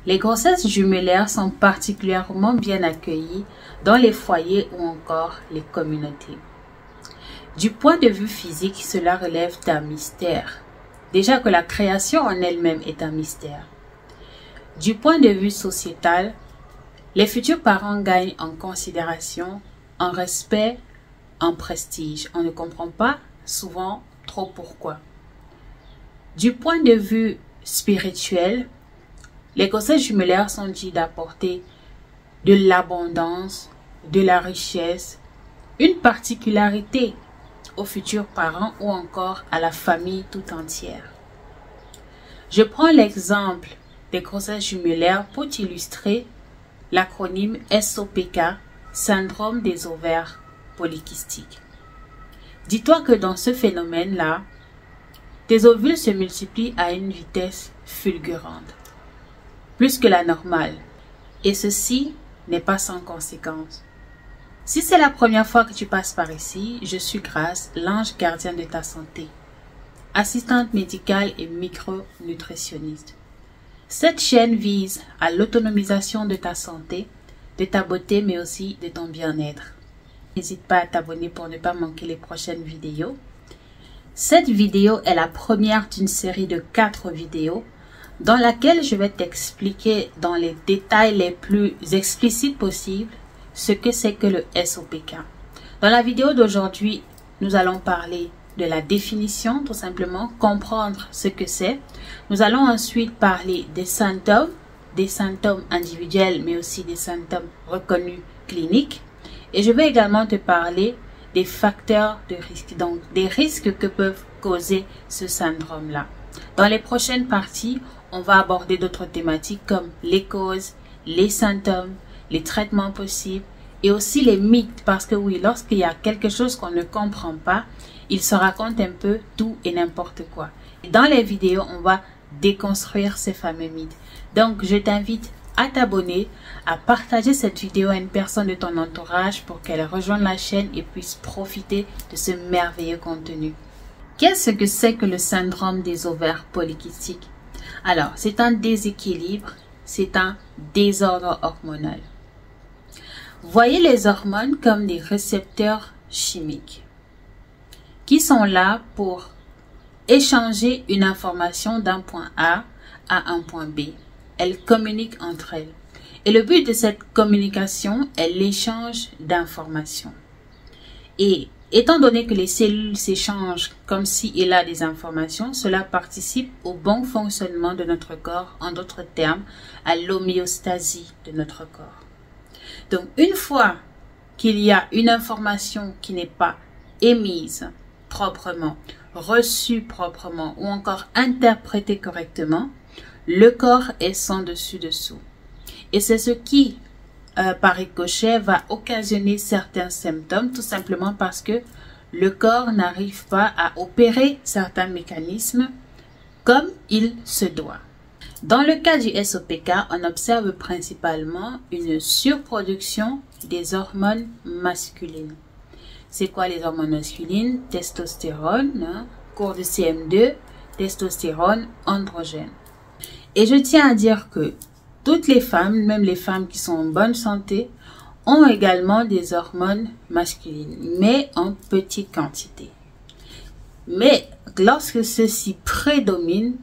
Les grossesses jumellaires sont particulièrement bien accueillies dans les foyers ou encore les communautés. Du point de vue physique, cela relève d'un mystère. Déjà que la création en elle-même est un mystère. Du point de vue sociétal, les futurs parents gagnent en considération, en respect, en prestige. On ne comprend pas souvent trop pourquoi. Du point de vue spirituel, les grossesses jumellaires sont dites d'apporter de l'abondance, de la richesse, une particularité aux futurs parents ou encore à la famille tout entière. Je prends l'exemple des grossesses jumellaires pour illustrer l'acronyme SOPK, syndrome des ovaires polykystiques. Dis-toi que dans ce phénomène-là, tes ovules se multiplient à une vitesse fulgurante, plus que la normale, et ceci n'est pas sans conséquence. Si c'est la première fois que tu passes par ici, je suis Grâce, l'ange gardien de ta santé, assistante médicale et micronutritionniste. Cette chaîne vise à l'autonomisation de ta santé, de ta beauté, mais aussi de ton bien-être. N'hésite pas à t'abonner pour ne pas manquer les prochaines vidéos. Cette vidéo est la première d'une série de 4 vidéos dans laquelle je vais t'expliquer dans les détails les plus explicites possibles ce que c'est que le SOPK. Dans la vidéo d'aujourd'hui, nous allons parler de la définition, tout simplement, comprendre ce que c'est. Nous allons ensuite parler des symptômes individuels, mais aussi des symptômes reconnus cliniques. Et je vais également te parler des facteurs de risque, donc des risques que peuvent causer ce syndrome-là. Dans les prochaines parties, on va aborder d'autres thématiques comme les causes, les symptômes, les traitements possibles et aussi les mythes, parce que oui, lorsqu'il y a quelque chose qu'on ne comprend pas, il se raconte un peu tout et n'importe quoi. Et dans les vidéos, on va déconstruire ces fameux mythes. Donc, je t'invite à t'abonner, à partager cette vidéo à une personne de ton entourage pour qu'elle rejoigne la chaîne et puisse profiter de ce merveilleux contenu. Qu'est-ce que c'est que le syndrome des ovaires polykystiques? Alors, c'est un déséquilibre, c'est un désordre hormonal. Voyez les hormones comme des récepteurs chimiques qui sont là pour échanger une information d'un point A à un point B. Elles communiquent entre elles. Et le but de cette communication est l'échange d'informations. Et étant donné que les cellules s'échangent comme s'il y a des informations, cela participe au bon fonctionnement de notre corps, en d'autres termes, à l'homéostasie de notre corps. Donc, une fois qu'il y a une information qui n'est pas émise proprement, reçue proprement ou encore interprétée correctement, le corps est sans dessus-dessous. Et c'est ce qui, par ricochet, va occasionner certains symptômes, tout simplement parce que le corps n'arrive pas à opérer certains mécanismes comme il se doit. Dans le cas du SOPK, on observe principalement une surproduction des hormones masculines. C'est quoi les hormones masculines? Testostérone, cours de CM2, testostérone, androgène. Et je tiens à dire que toutes les femmes, même les femmes qui sont en bonne santé, ont également des hormones masculines, mais en petite quantité. Mais lorsque ceci prédomine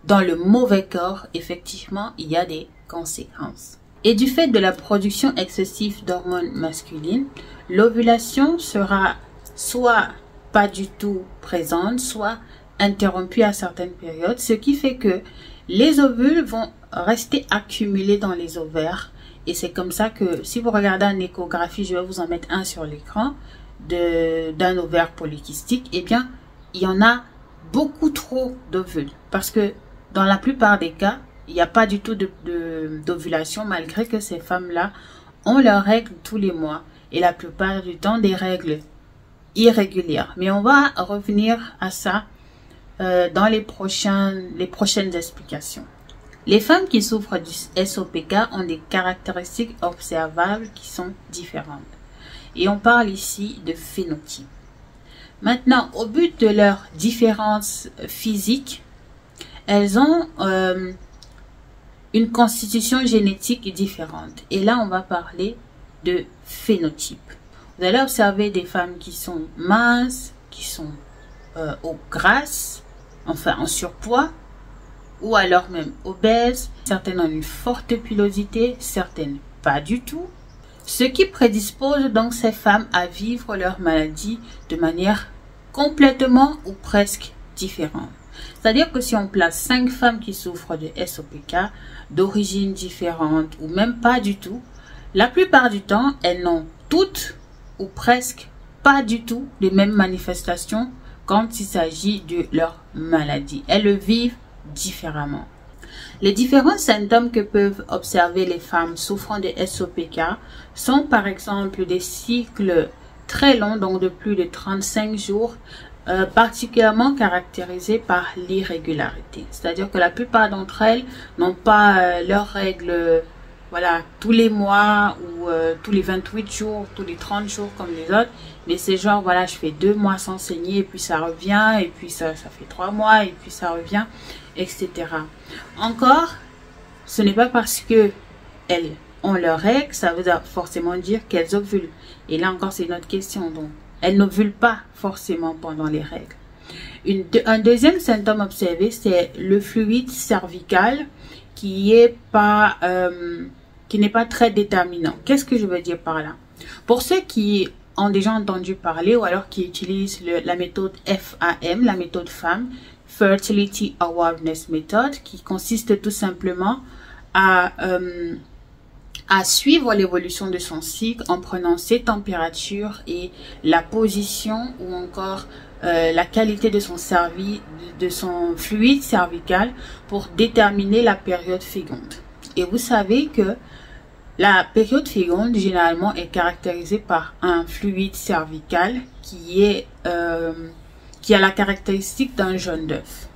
dans le mauvais corps, effectivement, il y a des conséquences. Et du fait de la production excessive d'hormones masculines, l'ovulation sera soit pas du tout présente, soit interrompue à certaines périodes, ce qui fait que les ovules vont rester accumulés dans les ovaires. Et c'est comme ça que, si vous regardez en échographie, je vais vous en mettre un sur l'écran, d'un ovaire polykystique, eh bien, il y en a beaucoup trop d'ovules. Parce que dans la plupart des cas, il n'y a pas du tout d'ovulation, malgré que ces femmes-là ont leurs règles tous les mois. Et la plupart du temps, des règles irrégulières. Mais on va revenir à ça dans les prochaines explications. Les femmes qui souffrent du SOPK ont des caractéristiques observables qui sont différentes. Et on parle ici de phénotype. Maintenant, au but de leurs différences physiques, elles ont une constitution génétique différente. Et là, on va parler de phénotype. Vous allez observer des femmes qui sont minces, qui sont grasses, enfin en surpoids, ou alors même obèses. Certaines ont une forte pilosité, certaines pas du tout. Ce qui prédispose donc ces femmes à vivre leur maladie de manière complètement ou presque différente. C'est-à-dire que si on place 5 femmes qui souffrent de SOPK, d'origine différente ou même pas du tout, la plupart du temps, elles n'ont toutes ou presque pas du tout les mêmes manifestations quand il s'agit de leur maladie. Elles le vivent différemment. Les différents symptômes que peuvent observer les femmes souffrant de SOPK sont par exemple des cycles très longs, donc de plus de 35 jours, particulièrement caractérisés par l'irrégularité. C'est-à-dire que la plupart d'entre elles n'ont pas leurs règles voilà, tous les mois ou tous les 28 jours, tous les 30 jours comme les autres. Mais c'est genre, voilà, je fais 2 mois sans saigner et puis ça revient, et puis ça fait 3 mois et puis ça revient, etc. Encore, ce n'est pas parce que elles ont leurs règles, ça veut forcément dire qu'elles ovulent. Et là encore, c'est une autre question. Donc, elles n'ovulent pas forcément pendant les règles. Un deuxième symptôme observé, c'est le fluide cervical qui n'est pas très déterminant. Qu'est-ce que je veux dire par là? Pour ceux qui ont déjà entendu parler ou alors qui utilisent la méthode FAM, la méthode FAM, Fertility Awareness Method, qui consiste tout simplement à suivre l'évolution de son cycle en prenant ses températures et la position ou encore la qualité de son fluide cervical pour déterminer la période féconde. Et vous savez que la période féconde généralement est caractérisée par un fluide cervical qui a la caractéristique d'un jaune d'œuf,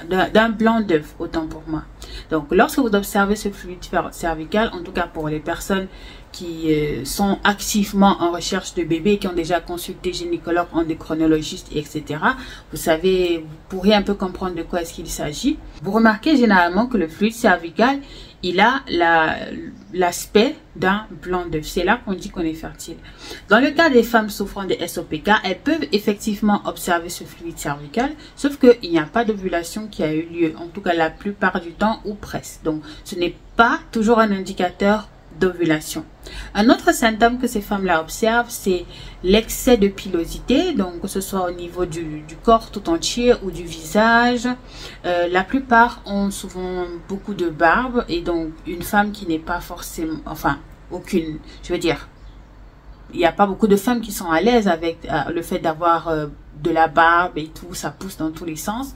d'un blanc d'œuf, autant pour moi. Donc, lorsque vous observez ce fluide cervical, en tout cas pour les personnes qui sont activement en recherche de bébés, qui ont déjà consulté gynécologue, endocrinologiste, etc., vous pourrez un peu comprendre de quoi est-ce qu'il s'agit. Vous remarquez généralement que le fluide cervical, il a l'aspect d'un blanc d'œuf. C'est là qu'on dit qu'on est fertile. Dans le cas des femmes souffrant de SOPK, elles peuvent effectivement observer ce fluide cervical, sauf qu'il n'y a pas d'ovulation qui a eu lieu, en tout cas la plupart du temps ou presque. Donc, ce n'est pas toujours un indicateur d'ovulation. Un autre symptôme que ces femmes-là observent, c'est l'excès de pilosité, donc que ce soit au niveau du corps tout entier ou du visage. La plupart ont souvent beaucoup de barbe et donc une femme qui n'est pas forcément, enfin aucune, je veux dire, il n'y a pas beaucoup de femmes qui sont à l'aise avec le fait d'avoir de la barbe et tout, ça pousse dans tous les sens.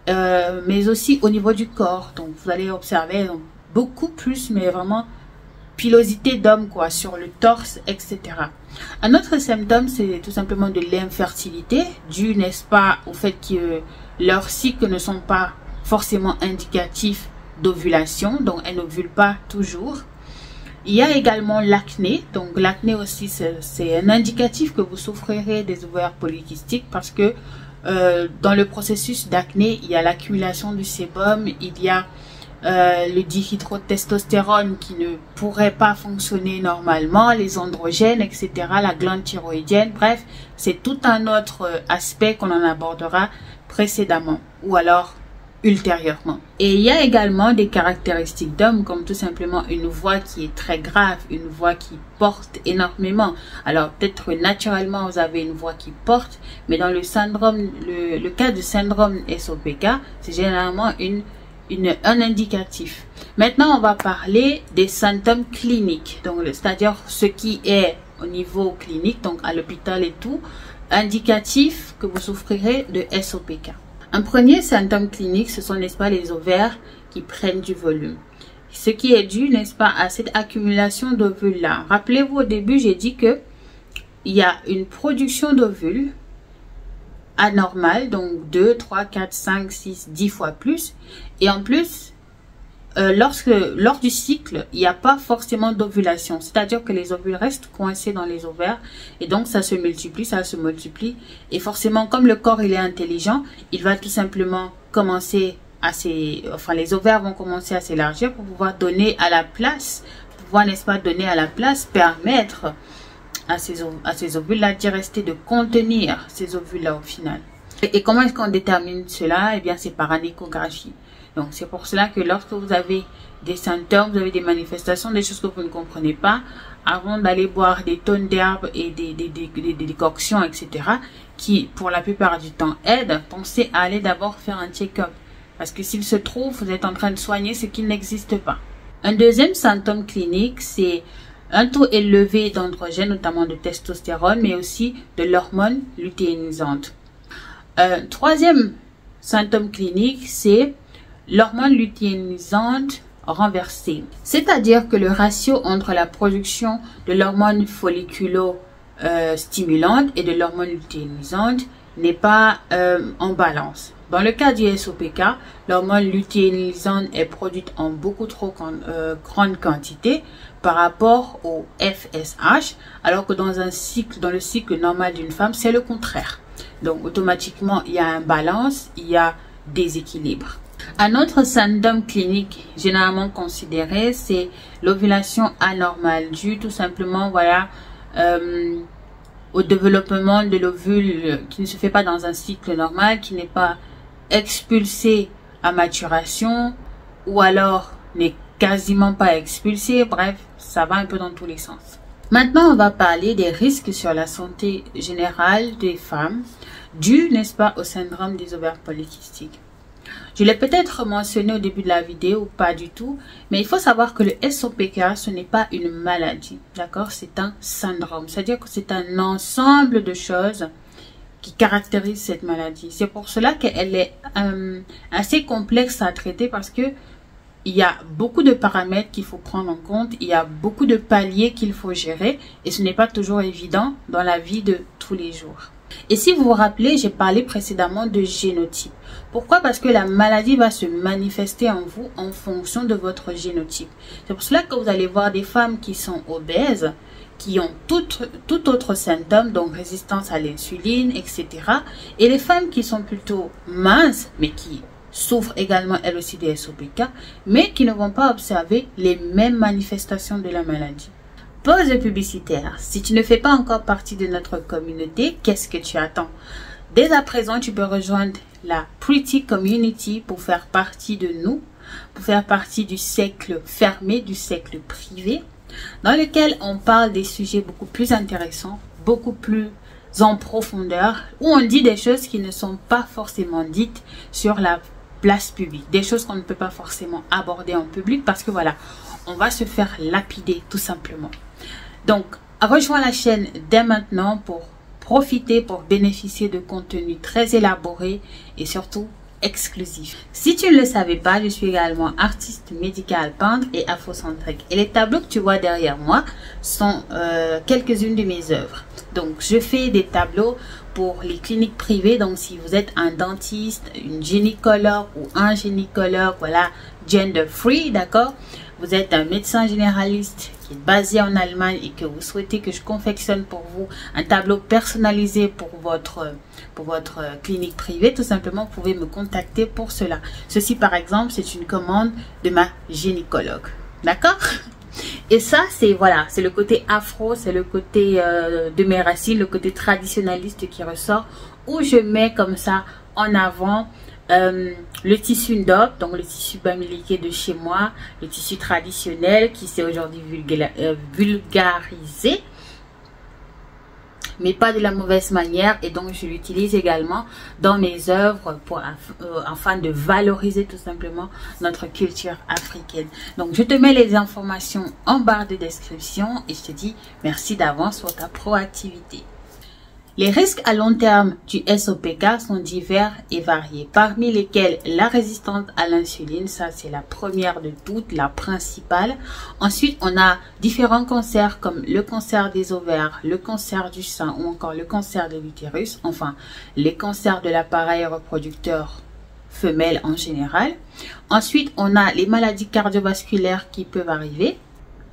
Mais aussi au niveau du corps, donc vous allez observer beaucoup plus, mais vraiment pilosité d'homme quoi, sur le torse, etc. Un autre symptôme, c'est tout simplement de l'infertilité, dû, n'est-ce pas, au fait que leurs cycles ne sont pas forcément indicatifs d'ovulation, donc elles n'ovulent pas toujours. Il y a également l'acné, donc l'acné aussi c'est un indicatif que vous souffrirez des ovaires polykystiques parce que dans le processus d'acné, il y a l'accumulation du sébum, il y a le dihydrotestostérone qui ne pourrait pas fonctionner normalement, les androgènes, etc., la glande thyroïdienne, bref, c'est tout un autre aspect qu'on en abordera précédemment ou alors ultérieurement. Et il y a également des caractéristiques d'hommes comme tout simplement une voix qui est très grave, une voix qui porte énormément. Alors peut-être naturellement vous avez une voix qui porte, mais dans le syndrome, le cas du syndrome SOPK, c'est généralement un indicatif. Maintenant, on va parler des symptômes cliniques, donc c'est-à-dire ce qui est au niveau clinique, donc à l'hôpital et tout, indicatif que vous souffrirez de SOPK. Un premier symptôme clinique, ce sont, n'est-ce pas, les ovaires qui prennent du volume. Ce qui est dû, n'est-ce pas, à cette accumulation d'ovules-là. Rappelez-vous, au début, j'ai dit que il y a une production d'ovules anormale, donc 2, 3, 4, 5, 6, 10 fois plus. Et en plus, lors du cycle, il n'y a pas forcément d'ovulation. C'est-à-dire que les ovules restent coincés dans les ovaires. Et donc, ça se multiplie, ça se multiplie. Et forcément, comme le corps, il est intelligent, il va tout simplement commencer les ovaires vont commencer à s'élargir pour pouvoir donner à la place, n'est-ce pas, permettre à ces ovules-là d'y rester, de contenir ces ovules-là au final. Et comment est-ce qu'on détermine cela? Eh bien, c'est par une échographie. Donc, c'est pour cela que lorsque vous avez des symptômes, vous avez des manifestations, des choses que vous ne comprenez pas, avant d'aller boire des tonnes d'herbes et des décoctions, etc., qui, pour la plupart du temps, aident, pensez à aller d'abord faire un check-up. Parce que s'il se trouve, vous êtes en train de soigner ce qui n'existe pas. Un deuxième symptôme clinique, c'est un taux élevé d'androgènes, notamment de testostérone, mais aussi de l'hormone lutéinisante. Troisième symptôme clinique, c'est l'hormone lutéinisante renversée. C'est-à-dire que le ratio entre la production de l'hormone folliculo-stimulante et de l'hormone lutéinisante n'est pas en balance. Dans le cas du SOPK, l'hormone lutéinisante est produite en beaucoup trop grande quantité par rapport au FSH, alors que dans le cycle normal d'une femme, c'est le contraire. Donc, automatiquement, il y a un balance, il y a déséquilibre. Un autre symptôme clinique généralement considéré, c'est l'ovulation anormale, due tout simplement, voilà, au développement de l'ovule qui ne se fait pas dans un cycle normal, qui n'est pas expulsé à maturation, ou alors n'est quasiment pas expulsé. Bref, ça va un peu dans tous les sens. Maintenant, on va parler des risques sur la santé générale des femmes, dus, n'est-ce pas, au syndrome des ovaires polykystiques. Je l'ai peut-être mentionné au début de la vidéo, ou pas du tout, mais il faut savoir que le SOPK, ce n'est pas une maladie, d'accord? C'est un syndrome, c'est-à-dire que c'est un ensemble de choses qui caractérisent cette maladie. C'est pour cela qu'elle est assez complexe à traiter, parce que il y a beaucoup de paramètres qu'il faut prendre en compte, il y a beaucoup de paliers qu'il faut gérer, et ce n'est pas toujours évident dans la vie de tous les jours. Et si vous vous rappelez, j'ai parlé précédemment de génotype. Pourquoi? Parce que la maladie va se manifester en vous en fonction de votre génotype. C'est pour cela que vous allez voir des femmes qui sont obèses, qui ont tout autre symptôme, donc résistance à l'insuline, etc. Et les femmes qui sont plutôt minces, mais qui souffrent également elles aussi des SOPK, mais qui ne vont pas observer les mêmes manifestations de la maladie. Pause publicitaire. Si tu ne fais pas encore partie de notre communauté, qu'est-ce que tu attends? Dès à présent, tu peux rejoindre la Pretty Community pour faire partie de nous, pour faire partie du cercle fermé, du cercle privé, dans lequel on parle des sujets beaucoup plus intéressants, beaucoup plus en profondeur, où on dit des choses qui ne sont pas forcément dites sur la place publique, des choses qu'on ne peut pas forcément aborder en public, parce que voilà, on va se faire lapider tout simplement. Donc, rejoins la chaîne dès maintenant pour profiter, pour bénéficier de contenus très élaborés et surtout exclusifs. Si tu ne le savais pas, je suis également artiste médical, peintre et afrocentrique. Et les tableaux que tu vois derrière moi sont quelques-unes de mes œuvres. Donc, je fais des tableaux pour les cliniques privées. Donc, si vous êtes un dentiste, une gynécologue ou un gynécologue, voilà, gender free, d'accord? Vous êtes un médecin généraliste qui est basé en Allemagne et que vous souhaitez que je confectionne pour vous un tableau personnalisé pour votre clinique privée, tout simplement, vous pouvez me contacter pour cela. Ceci, par exemple, c'est une commande de ma gynécologue. D'accord? Et ça, c'est voilà, c'est le côté afro, c'est le côté de mes racines, le côté traditionnaliste qui ressort, où je mets comme ça en avant le tissu ndop, donc le tissu bamileke de chez moi, le tissu traditionnel qui s'est aujourd'hui vulgarisé, mais pas de la mauvaise manière, et donc je l'utilise également dans mes œuvres afin de valoriser tout simplement notre culture africaine. Donc je te mets les informations en barre de description et je te dis merci d'avance pour ta proactivité. Les risques à long terme du SOPK sont divers et variés, parmi lesquels la résistance à l'insuline, ça c'est la première de toutes, la principale. Ensuite, on a différents cancers comme le cancer des ovaires, le cancer du sein ou encore le cancer de l'utérus, enfin les cancers de l'appareil reproducteur femelle en général. Ensuite, on a les maladies cardiovasculaires qui peuvent arriver.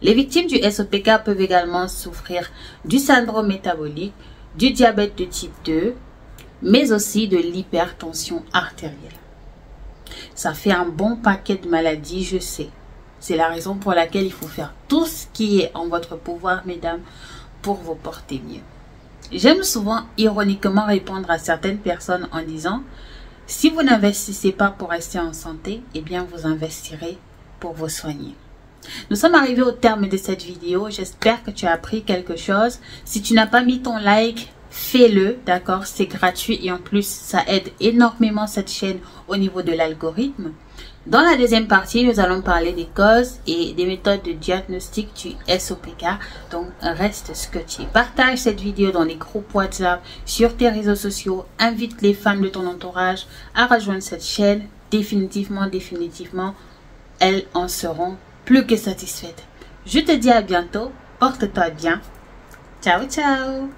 Les victimes du SOPK peuvent également souffrir du syndrome métabolique, du diabète de type 2, mais aussi de l'hypertension artérielle. Ça fait un bon paquet de maladies, je sais. C'est la raison pour laquelle il faut faire tout ce qui est en votre pouvoir, mesdames, pour vous porter mieux. J'aime souvent ironiquement répondre à certaines personnes en disant « Si vous n'investissez pas pour rester en santé, eh bien vous investirez pour vous soigner. » Nous sommes arrivés au terme de cette vidéo. J'espère que tu as appris quelque chose. Si tu n'as pas mis ton like, fais-le, d'accord? C'est gratuit et en plus, ça aide énormément cette chaîne au niveau de l'algorithme. Dans la deuxième partie, nous allons parler des causes et des méthodes de diagnostic du SOPK. Donc, reste scotché. Partage cette vidéo dans les groupes WhatsApp, sur tes réseaux sociaux. Invite les femmes de ton entourage à rejoindre cette chaîne. Définitivement, elles en seront plus que satisfaites. Je te dis à bientôt. Porte-toi bien. Ciao, ciao.